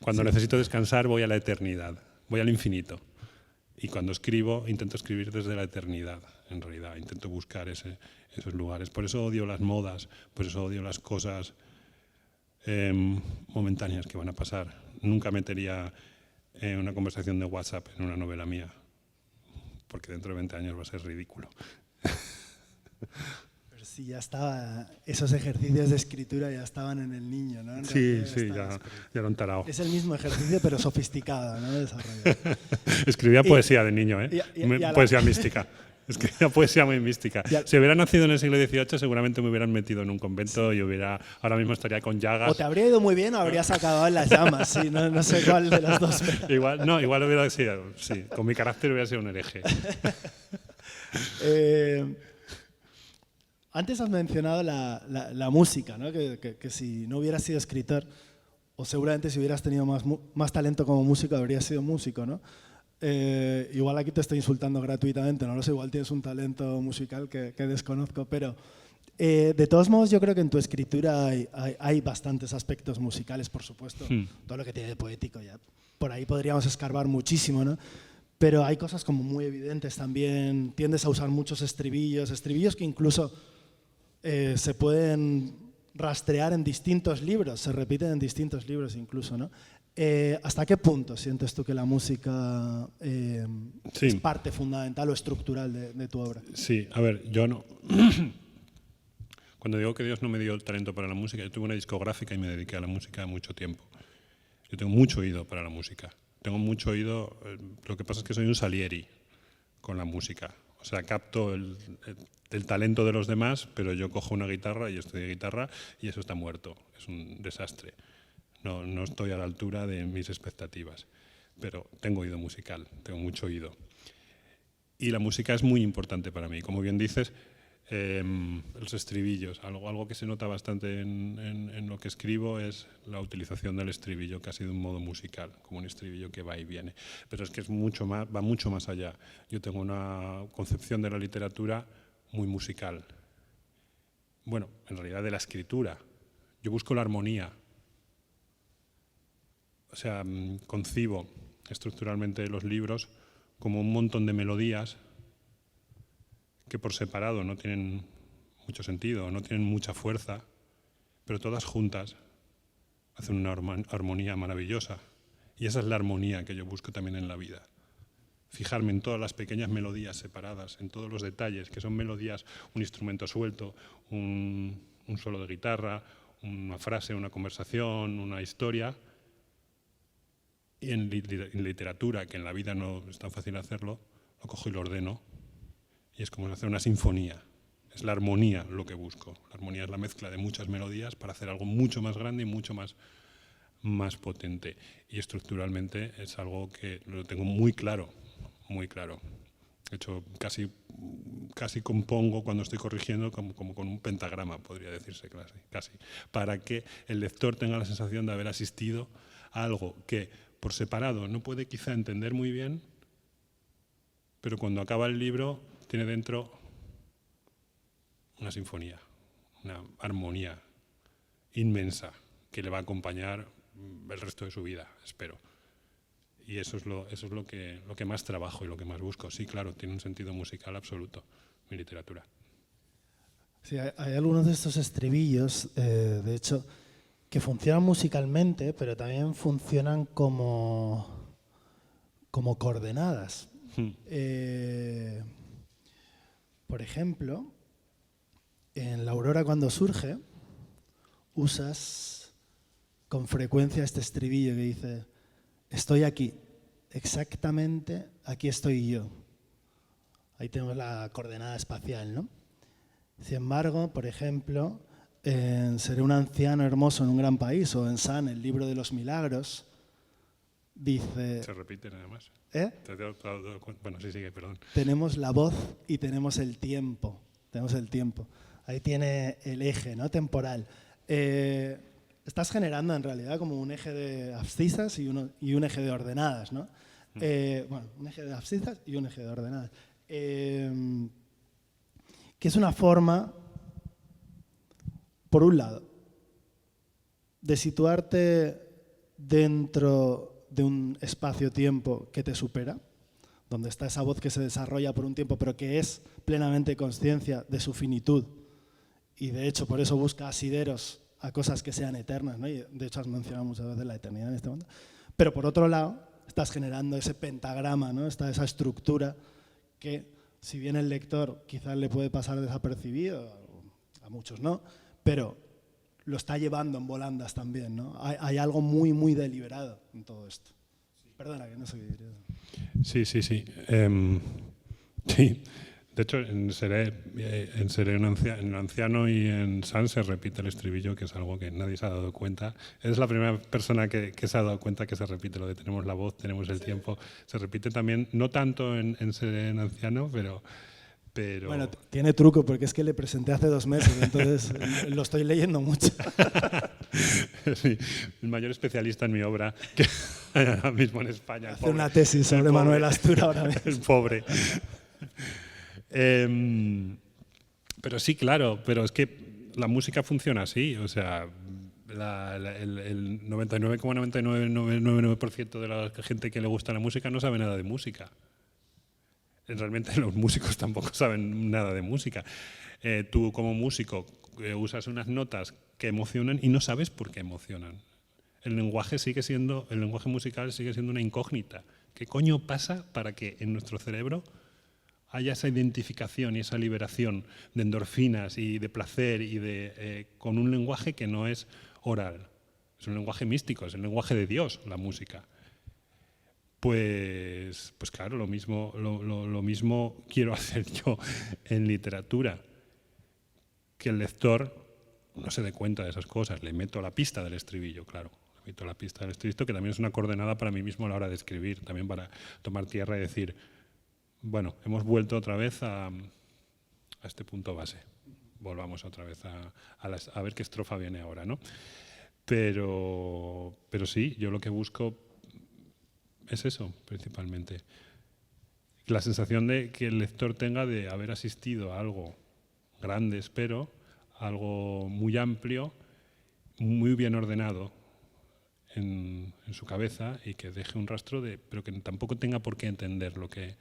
Cuando necesito descansar voy a la eternidad, voy al infinito. Y cuando escribo, intento escribir desde la eternidad, en realidad. Intento buscar esos lugares. Por eso odio las modas, por eso odio las cosas... momentáneas que van a pasar. Nunca metería una conversación de WhatsApp en una novela mía, porque dentro de 20 años va a ser ridículo. Pero sí, ya estaba, esos ejercicios de escritura ya estaban en el niño, ¿no? Sí, ya era un tarao. Es el mismo ejercicio, pero sofisticado, ¿no? Desarrollado. Escribía poesía de niño, poesía mística. Escribía poesía muy mística. Si hubiera nacido en el siglo XVIII, seguramente me hubieran metido en un convento y ahora mismo estaría con llagas. O te habría ido muy bien o habrías acabado en las llamas, sí, no sé cuál de las dos. Igual hubiera sido, sí, con mi carácter hubiera sido un hereje. Antes has mencionado la música, ¿no? Que si no hubieras sido escritor, o seguramente si hubieras tenido más talento como músico, habrías sido músico, ¿no? Igual aquí te estoy insultando gratuitamente, no lo sé, igual tienes un talento musical que desconozco, pero de todos modos yo creo que en tu escritura hay bastantes aspectos musicales, por supuesto, todo lo que tiene de poético, ya por ahí podríamos escarbar muchísimo, ¿no? Pero hay cosas como muy evidentes también, tiendes a usar muchos estribillos que incluso se pueden rastrear en distintos libros, se repiten en distintos libros incluso, ¿no? ¿Hasta qué punto sientes tú que la música es parte fundamental o estructural de tu obra? Sí, a ver, yo no... Cuando digo que Dios no me dio el talento para la música, yo tuve una discográfica y me dediqué a la música mucho tiempo. Yo tengo mucho oído para la música. Tengo mucho oído, lo que pasa es que soy un Salieri con la música. O sea, capto el talento de los demás, pero yo cojo una guitarra y estudio guitarra y eso está muerto. Es un desastre. No estoy a la altura de mis expectativas. Pero tengo oído musical, tengo mucho oído. Y la música es muy importante para mí. Como bien dices, los estribillos, algo que se nota bastante en lo que escribo es la utilización del estribillo casi de un modo musical, como un estribillo que va y viene. Pero es que va mucho más allá. Yo tengo una concepción de la literatura muy musical. Bueno, en realidad de la escritura. Yo busco la armonía. O sea, concibo estructuralmente los libros como un montón de melodías que por separado no tienen mucho sentido, no tienen mucha fuerza, pero todas juntas hacen una armonía maravillosa. Y esa es la armonía que yo busco también en la vida. Fijarme en todas las pequeñas melodías separadas, en todos los detalles, que son melodías, un instrumento suelto, un solo de guitarra, una frase, una conversación, una historia. Y en literatura, que en la vida no es tan fácil hacerlo, lo cojo y lo ordeno. Y es como hacer una sinfonía. Es la armonía lo que busco. La armonía es la mezcla de muchas melodías para hacer algo mucho más grande y mucho más potente. Y estructuralmente es algo que lo tengo muy claro, muy claro. De hecho, casi compongo cuando estoy corrigiendo como con un pentagrama, podría decirse casi, para que el lector tenga la sensación de haber asistido a algo que por separado no puede quizá entender muy bien, pero cuando acaba el libro tiene dentro una sinfonía, una armonía inmensa que le va a acompañar el resto de su vida, espero. Y eso es lo que más trabajo y lo que más busco. Sí, claro, tiene un sentido musical absoluto, mi literatura. Sí, hay algunos de estos estribillos, de hecho, que funcionan musicalmente, pero también funcionan como coordenadas. Por ejemplo, en La aurora cuando surge, usas con frecuencia este estribillo que dice: estoy aquí, exactamente aquí estoy yo. Ahí tenemos la coordenada espacial, ¿no? Sin embargo, por ejemplo, en Seré un anciano hermoso en un gran país o en San, el libro de los milagros, dice... Se repiten además. Bueno, sí, sigue, perdón. Tenemos la voz y tenemos el tiempo. Tenemos el tiempo. Ahí tiene el eje, ¿no? Temporal. Estás generando en realidad como un eje de abscisas y un eje de ordenadas, ¿no? Bueno, un eje de abscisas y un eje de ordenadas. Que es una forma, por un lado, de situarte dentro de un espacio-tiempo que te supera, donde está esa voz que se desarrolla por un tiempo, pero que es plenamente consciencia de su finitud. Y de hecho, por eso busca asideros a cosas que sean eternas, ¿no? Y de hecho, has mencionado muchas veces la eternidad en este momento. Pero por otro lado, estás generando ese pentagrama, ¿no? Esa estructura que, si bien el lector quizás le puede pasar desapercibido, a muchos no, pero lo está llevando en volandas también, ¿no? Hay algo muy, muy deliberado en todo esto. Perdona, que no sé qué diría. Sí. Sí. De hecho, en Seré un anciano y en San se repite el estribillo, que es algo que nadie se ha dado cuenta. Es la primera persona que se ha dado cuenta que se repite lo de tenemos la voz, tenemos el tiempo. Se repite también, no tanto en Seré un anciano, Pero... Bueno, tiene truco porque es que le presenté hace 2 meses, entonces lo estoy leyendo mucho. Sí, el mayor especialista en mi obra que hay ahora mismo en España. Hace una tesis sobre Manuel Astur ahora mismo. El pobre. Pero sí, claro, pero es que la música funciona así, o sea, el 99,9999% de la gente que le gusta la música no sabe nada de música. Realmente los músicos tampoco saben nada de música. Tú como músico usas unas notas que emocionan y no sabes por qué emocionan. El lenguaje musical sigue siendo una incógnita. ¿Qué coño pasa para que en nuestro cerebro haya esa identificación y esa liberación de endorfinas y de placer y con un lenguaje que no es oral? Es un lenguaje místico, es el lenguaje de Dios, la música. Pues claro, lo mismo quiero hacer yo en literatura. Que el lector no se dé cuenta de esas cosas. Le meto la pista del estribillo, claro. Le meto la pista del estribillo, que también es una coordenada para mí mismo a la hora de escribir, también para tomar tierra y decir, bueno, hemos vuelto otra vez a este punto base. Volvamos otra vez a ver qué estrofa viene ahora, ¿no? Pero sí, yo lo que busco es eso, principalmente. La sensación de que el lector tenga de haber asistido a algo grande, espero, algo muy amplio, muy bien ordenado en su cabeza y que deje un rastro pero que tampoco tenga por qué entender lo que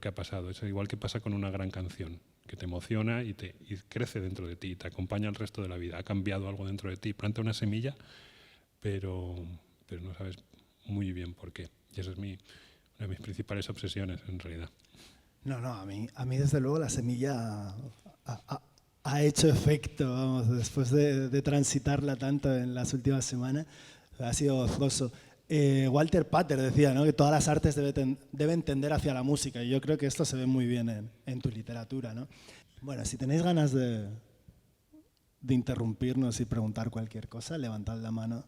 ha pasado. Es igual que pasa con una gran canción, que te emociona y crece dentro de ti, y te acompaña el resto de la vida. Ha cambiado algo dentro de ti, planta una semilla, pero no sabes muy bien por qué. Y eso es una de mis principales obsesiones, en realidad. No, a mí desde luego la semilla ha hecho efecto, vamos, después de transitarla tanto en las últimas semanas, ha sido gozoso. Walter Pater decía, ¿no?, que todas las artes deben tender hacia la música, y yo creo que esto se ve muy bien en tu literatura, ¿no? Bueno, si tenéis ganas de interrumpirnos y preguntar cualquier cosa, levantad la mano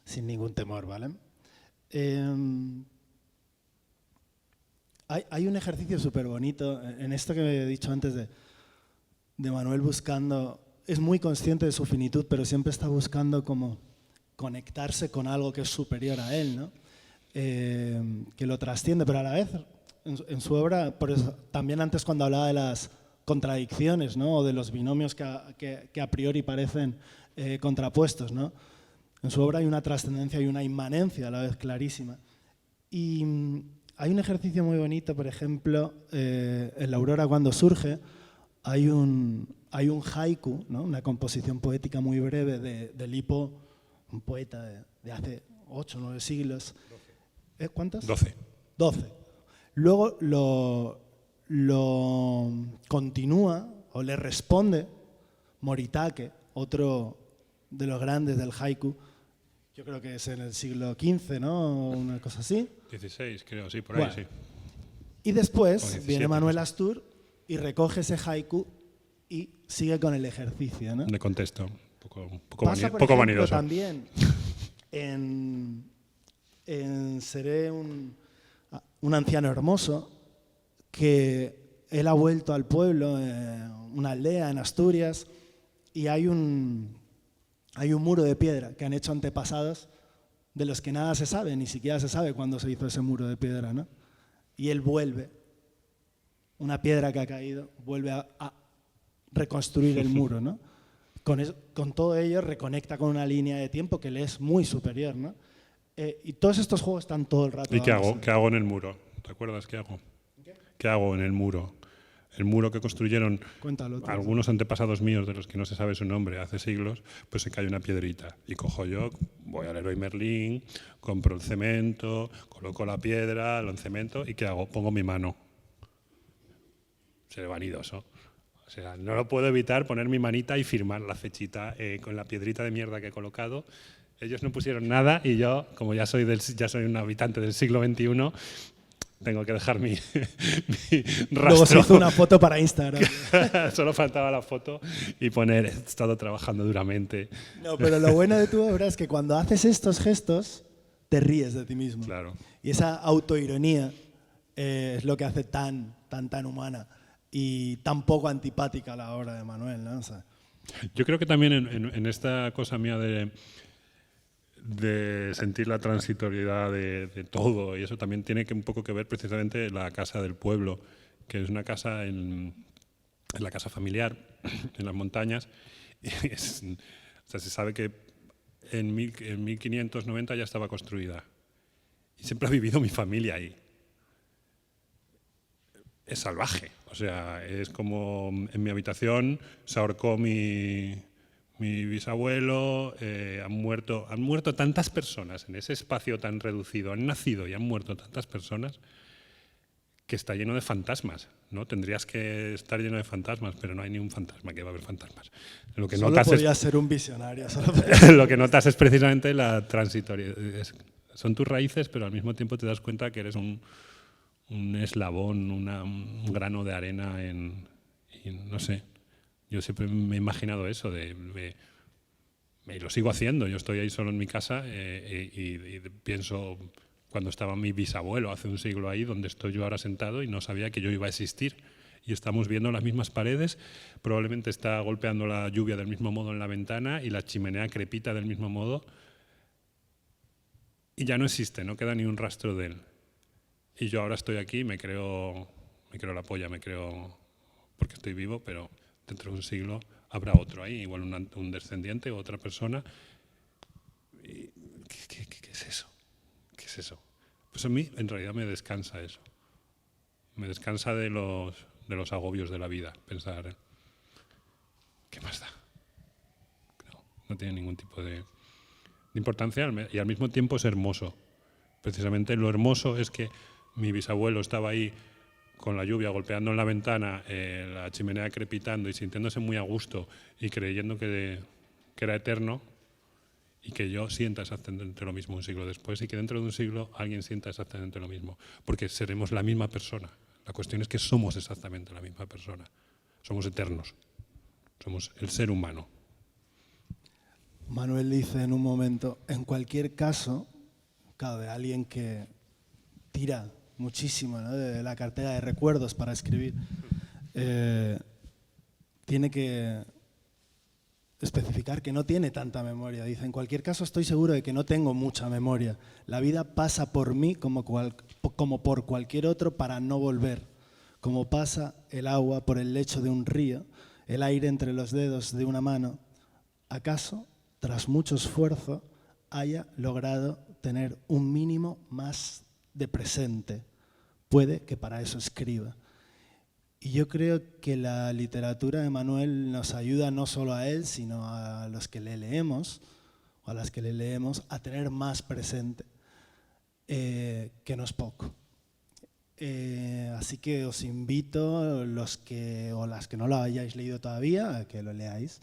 sin ningún temor, ¿vale? Hay un ejercicio súper bonito en esto que he dicho antes de Manuel buscando, es muy consciente de su finitud, pero siempre está buscando como conectarse con algo que es superior a él, ¿no? Que lo trasciende, pero a la vez en su obra, por eso, también antes cuando hablaba de las contradicciones, ¿no?, o de los binomios que a priori parecen contrapuestos, ¿no?, en su obra hay una trascendencia y una inmanencia a la vez clarísima. Y hay un ejercicio muy bonito, por ejemplo, en La aurora cuando surge, hay un haiku, ¿no?, una composición poética muy breve de Lipo, un poeta de hace 8 o 9 siglos. ¿Cuántos? 12. Luego lo continúa o le responde Moritake, otro de los grandes del haiku. Yo creo que es en el siglo XV, ¿no?, una cosa así. 16, creo, sí, por ahí, sí. Y después 17, viene Manuel Astur y recoge ese haiku y sigue con el ejercicio, ¿no? De contexto, un poco vanidoso. También en Seré un anciano hermoso, que él ha vuelto al pueblo, una aldea en Asturias, y hay un muro de piedra que han hecho antepasados de los que nada se sabe, ni siquiera se sabe cuándo se hizo ese muro de piedra, ¿no? Y él vuelve, una piedra que ha caído, vuelve a reconstruir el muro, ¿no? Con todo ello reconecta con una línea de tiempo que le es muy superior, ¿no? Y todos estos juegos están todo el rato. ¿Y qué hago? ¿Qué hago en el muro? ¿Te acuerdas qué hago? ¿Qué hago en el muro? El muro que construyeron algunos antepasados míos, de los que no se sabe su nombre, hace siglos, pues se cae una piedrita. Y cojo yo, voy al Leroy Merlin, compro el cemento, coloco la piedra, lo encemento, ¿y qué hago? Pongo mi mano. Seré vanidoso. O sea, no lo puedo evitar poner mi manita y firmar la fechita con la piedrita de mierda que he colocado. Ellos no pusieron nada y yo, como ya soy un habitante del siglo XXI, tengo que dejar mi rastro. Luego se hizo una foto para Instagram. Solo faltaba la foto y poner, he estado trabajando duramente. No, pero lo bueno de tu obra es que cuando haces estos gestos, te ríes de ti mismo. Claro. Y esa autoironía es lo que hace tan humana y tan poco antipática la obra de Manuel, ¿no? O sea, yo creo que también en esta cosa mía de sentir la transitoriedad de todo, y eso también tiene un poco que ver precisamente la casa del pueblo, que es una casa en la casa familiar, en las montañas, y o sea, se sabe que en 1590 ya estaba construida, y siempre ha vivido mi familia ahí. Es salvaje, o sea, es como en mi habitación se ahorcó mi bisabuelo, han muerto tantas personas en ese espacio tan reducido, han nacido y han muerto tantas personas que está lleno de fantasmas, ¿no? Tendrías que estar lleno de fantasmas, pero no hay ni un fantasma, que va a haber fantasmas. Lo que solo podía ser un visionario. Lo que notas es precisamente la transitoria. Son tus raíces, pero al mismo tiempo te das cuenta que eres un eslabón, un grano de arena y no sé. Yo siempre me he imaginado eso, y lo sigo haciendo. Yo estoy ahí solo en mi casa y pienso cuando estaba mi bisabuelo hace un siglo ahí, donde estoy yo ahora sentado y no sabía que yo iba a existir. Y estamos viendo las mismas paredes, probablemente está golpeando la lluvia del mismo modo en la ventana y la chimenea crepita del mismo modo. Y ya no existe, no queda ni un rastro de él. Y yo ahora estoy aquí, me creo la polla, me creo porque estoy vivo, pero dentro de un siglo habrá otro ahí, igual un descendiente o otra persona. ¿Qué es eso? ¿Qué es eso? Pues a mí en realidad me descansa eso. Me descansa de los agobios de la vida, pensar, ¿qué más da? No tiene ningún tipo de importancia y al mismo tiempo es hermoso. Precisamente lo hermoso es que mi bisabuelo estaba ahí con la lluvia golpeando en la ventana, la chimenea crepitando y sintiéndose muy a gusto y creyendo que era eterno, y que yo sienta exactamente lo mismo un siglo después y que dentro de un siglo alguien sienta exactamente lo mismo, porque seremos la misma persona. La cuestión es que somos exactamente la misma persona. Somos eternos. Somos el ser humano. Manuel dice en un momento, en cualquier caso, claro, de alguien que tira muchísimo, ¿no?, de la cartera de recuerdos para escribir, tiene que especificar que no tiene tanta memoria. Dice, en cualquier caso estoy seguro de que no tengo mucha memoria. La vida pasa por mí como por cualquier otro para no volver. Como pasa el agua por el lecho de un río, el aire entre los dedos de una mano. ¿Acaso, tras mucho esfuerzo, haya logrado tener un mínimo más de presente? Puede que para eso escriba. Y yo creo que la literatura de Manuel nos ayuda no solo a él, sino a los que le leemos, o a las que le leemos, a tener más presente, que no es poco. Así que os invito, los que o las que no lo hayáis leído todavía, a que lo leáis.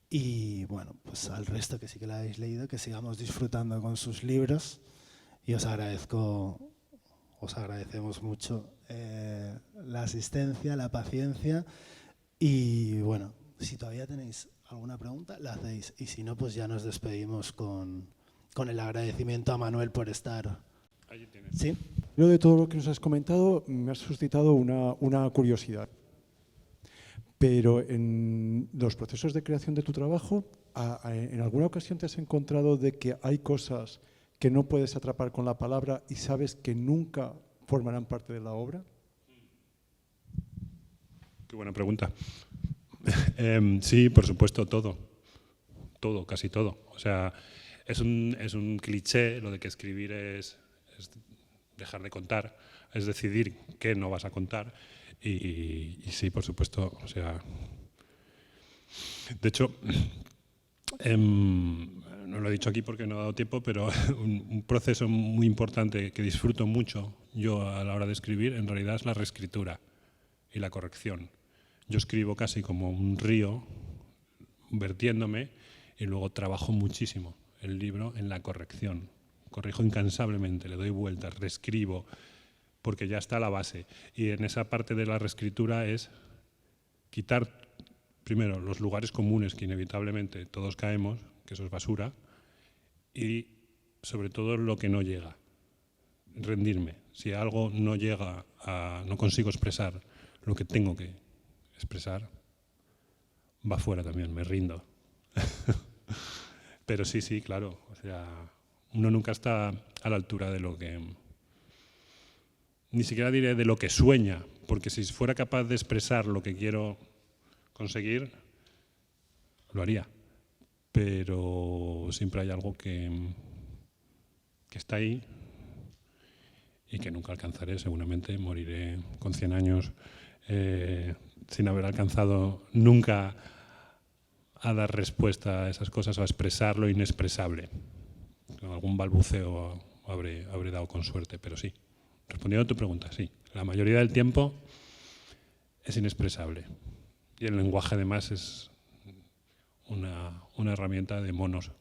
Y bueno, pues al resto que sí que lo habéis leído, que sigamos disfrutando con sus libros. Y os agradecemos mucho la asistencia, la paciencia. Y bueno, si todavía tenéis alguna pregunta, la hacéis. Y si no, pues ya nos despedimos con el agradecimiento a Manuel por estar. Allí tienes. ¿Sí? Yo de todo lo que nos has comentado me has suscitado una curiosidad. Pero en los procesos de creación de tu trabajo, ¿en alguna ocasión te has encontrado de que hay cosas que no puedes atrapar con la palabra y sabes que nunca formarán parte de la obra? Qué buena pregunta. Sí, por supuesto, todo. Todo, casi todo. O sea, es un cliché lo de que escribir es dejar de contar, es decidir qué no vas a contar. Y sí, por supuesto, o sea... De hecho, no lo he dicho aquí porque no he dado tiempo, pero un proceso muy importante que disfruto mucho yo a la hora de escribir, en realidad es la reescritura y la corrección. Yo escribo casi como un río, vertiéndome, y luego trabajo muchísimo el libro en la corrección. Corrijo incansablemente, le doy vueltas, reescribo, porque ya está la base. Y en esa parte de la reescritura es quitar, primero, los lugares comunes que inevitablemente todos caemos, que eso es basura, y sobre todo lo que no llega. Rendirme. Si algo no llega, no consigo expresar lo que tengo que expresar, va fuera también, me rindo. Pero sí, claro, o sea, uno nunca está a la altura de lo que, ni siquiera diré de lo que sueña, porque si fuera capaz de expresar lo que quiero conseguir, lo haría. Pero siempre hay algo que está ahí y que nunca alcanzaré, seguramente moriré con 100 años sin haber alcanzado nunca a dar respuesta a esas cosas o a expresar lo inexpresable. Con algún balbuceo habré dado con suerte, pero sí. Respondiendo a tu pregunta, sí. La mayoría del tiempo es inexpresable. Y el lenguaje, además, es una herramienta de monos.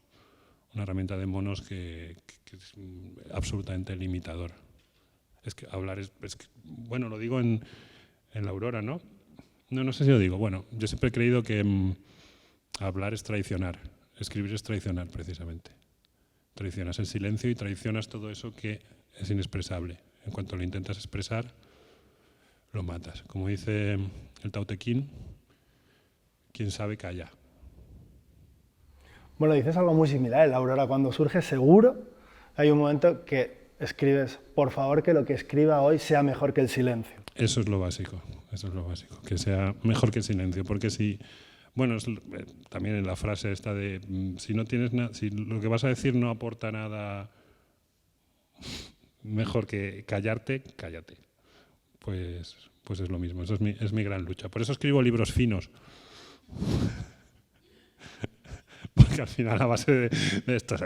Una herramienta de monos que es absolutamente limitador. Es que hablar es que, bueno, lo digo en la Aurora, ¿no? No sé si lo digo. Bueno, yo siempre he creído que hablar es traicionar, escribir es traicionar, precisamente. Traicionas el silencio y traicionas todo eso que es inexpresable. En cuanto lo intentas expresar, lo matas. Como dice el Tao Te Ching, quien sabe calla. Bueno, dices algo muy similar. En la Aurora, cuando surge, seguro hay un momento que escribes, por favor, que lo que escriba hoy sea mejor que el silencio. Eso es lo básico, que sea mejor que el silencio, porque si, bueno, también en la frase esta de si no tienes nada, si lo que vas a decir no aporta nada mejor que callarte, cállate. Pues es lo mismo, eso es mi gran lucha. Por eso escribo libros finos. Porque al final, a base de esto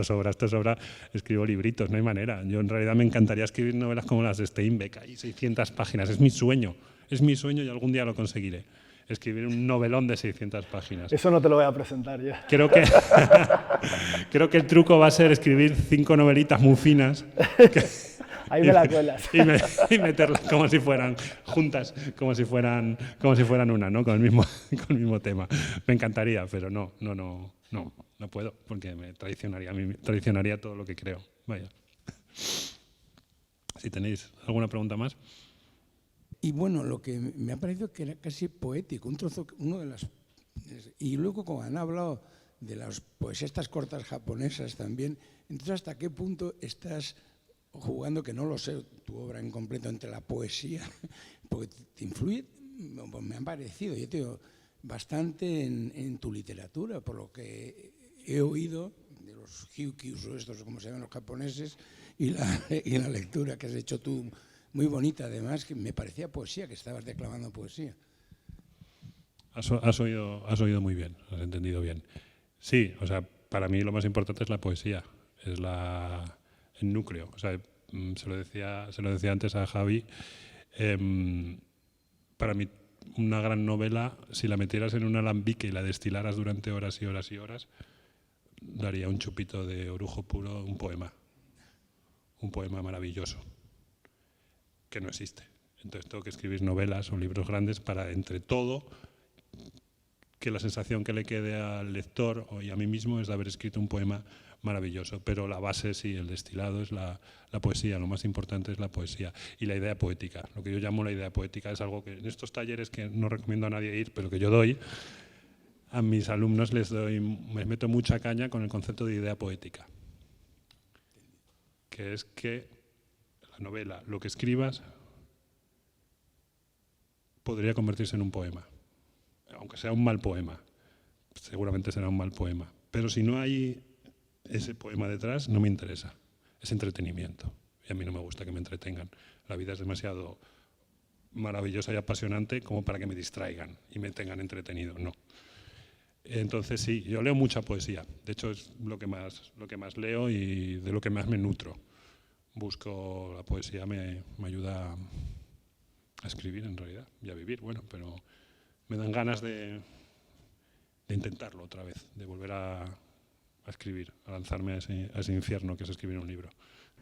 sobra, escribo libritos, no hay manera. Yo en realidad me encantaría escribir novelas como las de Steinbeck, ahí 600 páginas, es mi sueño y algún día lo conseguiré. Escribir un novelón de 600 páginas. Eso no te lo voy a presentar yo. Creo que el truco va a ser escribir 5 novelitas muy finas. Ahí me la cuelas. Y meterlas como si fueran juntas, como si fueran una, ¿no? Con el mismo tema. Me encantaría, pero no puedo, porque me traicionaría todo lo que creo. Vaya. Si tenéis alguna pregunta más. Y bueno, lo que me ha parecido que era casi poético, y luego como han hablado de las poesías cortas japonesas también, entonces ¿hasta qué punto estás jugando, que no lo sé, tu obra en completo, entre la poesía, porque te influye, pues me ha parecido, yo te digo, bastante en tu literatura, por lo que he oído de los hyukyus o estos, como se llaman los japoneses, y la lectura que has hecho tú, muy bonita además, que me parecía poesía, que estabas declamando poesía. Has oído muy bien, has entendido bien. Sí, o sea, para mí lo más importante es la poesía, es el núcleo. O sea, se lo decía antes a Javi, para mí una gran novela, si la metieras en un alambique y la destilaras durante horas y horas y horas, daría un chupito de orujo puro, un poema maravilloso, que no existe. Entonces tengo que escribir novelas o libros grandes para, entre todo, que la sensación que le quede al lector y a mí mismo es de haber escrito un poema maravilloso. Pero la base, sí, el destilado es la poesía, lo más importante es la poesía y la idea poética. Lo que yo llamo la idea poética es algo que en estos talleres, que no recomiendo a nadie ir, pero que yo doy, a mis alumnos me meto mucha caña con el concepto de idea poética, que es que la novela, lo que escribas, podría convertirse en un poema. Aunque sea un mal poema, seguramente será un mal poema. Pero si no hay ese poema detrás, no me interesa. Es entretenimiento. Y a mí no me gusta que me entretengan. La vida es demasiado maravillosa y apasionante como para que me distraigan y me tengan entretenido. No. Entonces sí, yo leo mucha poesía. De hecho, es lo que más leo y de lo que más me nutro. Busco la poesía, me ayuda a escribir en realidad y a vivir, bueno, pero me dan ganas de intentarlo otra vez, de volver a escribir, a lanzarme a ese infierno que es escribir un libro.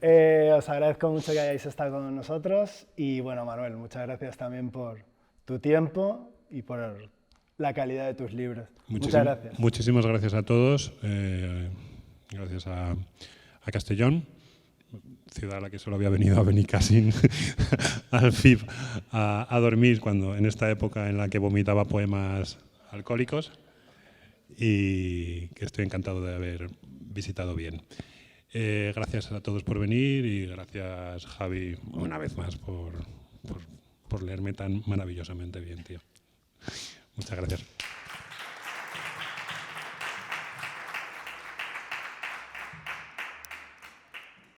Os agradezco mucho que hayáis estado con nosotros y bueno, Manuel, muchas gracias también por tu tiempo y por la calidad de tus libros. Muchas gracias. Muchísimas gracias a todos, gracias a Castellón. ciudad a la que solo había venido a Benicàssim al FIB a dormir cuando en esta época en la que vomitaba poemas alcohólicos, y que estoy encantado de haber visitado bien. Gracias a todos por venir y gracias, Javi, una vez más por leerme tan maravillosamente bien, tío. Muchas gracias.